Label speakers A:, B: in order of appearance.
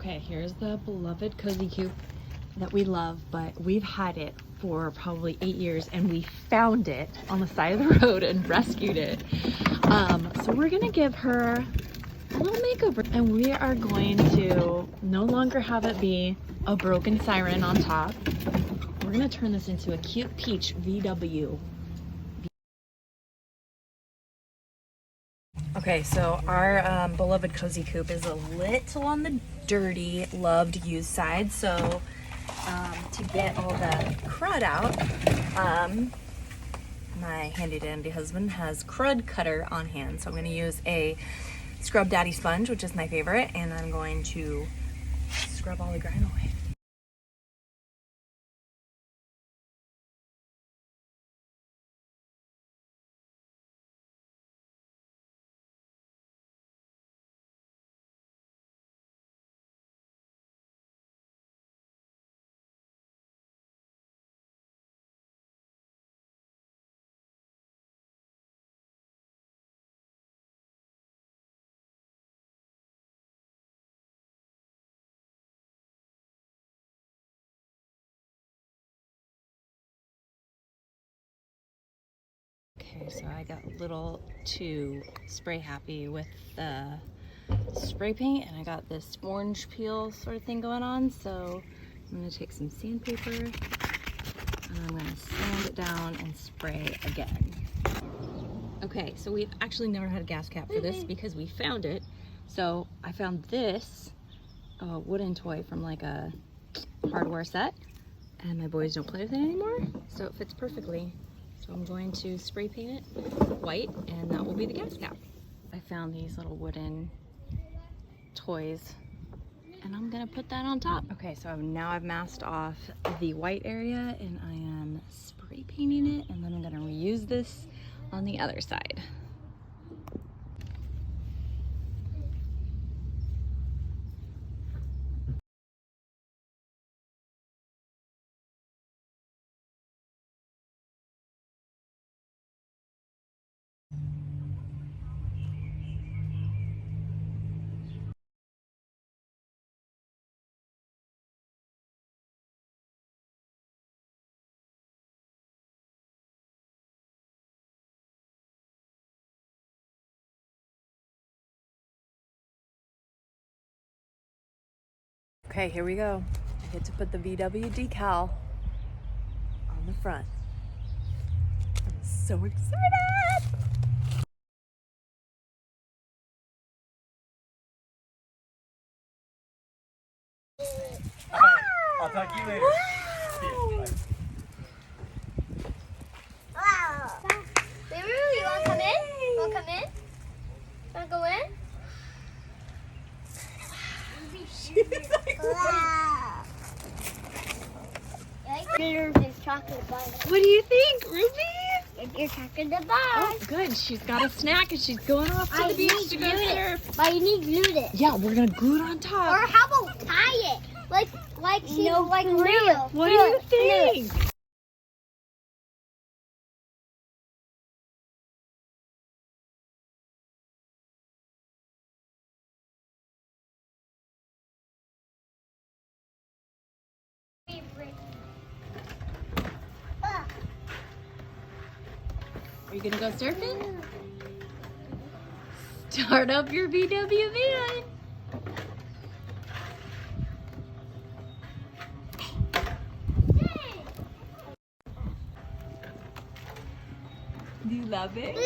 A: Okay, here's the beloved cozy coupe that we love, but we've had it for probably 8 years and we found it on the side of the road and rescued it. So we're gonna give her a little makeover, and we are going to no longer have it be a broken siren on top. We're gonna turn this into a cute peach VW. Okay, so our beloved cozy coupe is a little on the dirty, loved, used side. So to get all the crud out, my handy dandy husband has crud cutter on hand. So I'm going to use a scrub daddy sponge, which is my favorite, and I'm going to scrub all the grime away. Okay, so I got a little too spray happy with the spray paint, and I got this orange peel sort of thing going on. So I'm gonna take some sandpaper and I'm gonna sand it down and spray again. Okay, so we've actually never had a gas cap for this because we found it. So I found this wooden toy from like a hardware set, and my boys don't play with it anymore, so it fits perfectly. So I'm going to spray paint it white, and that will be the gas cap. I found these little wooden toys, and I'm gonna put that on top. Okay, so now I've masked off the white area, and I am spray painting it, and then I'm gonna reuse this on the other side. Okay, here we go. I get to put the VW decal on the front. I'm so excited!
B: I'll talk to you later.
C: Wow. Baby, you want to come in? You want to come in? Want to go in? Wow. There's chocolate bar.
A: What do you think, Ruby?
C: Your chocolate bar.
A: Oh, good. She's got a snack and she's going off to the beach to go surf.
C: But you need to glue it.
A: Yeah, we're gonna glue it on top.
C: Or how about tie it? Like she's like real.
A: What do you think? Are you gonna go surfing? Start up your VW van. Do you love it?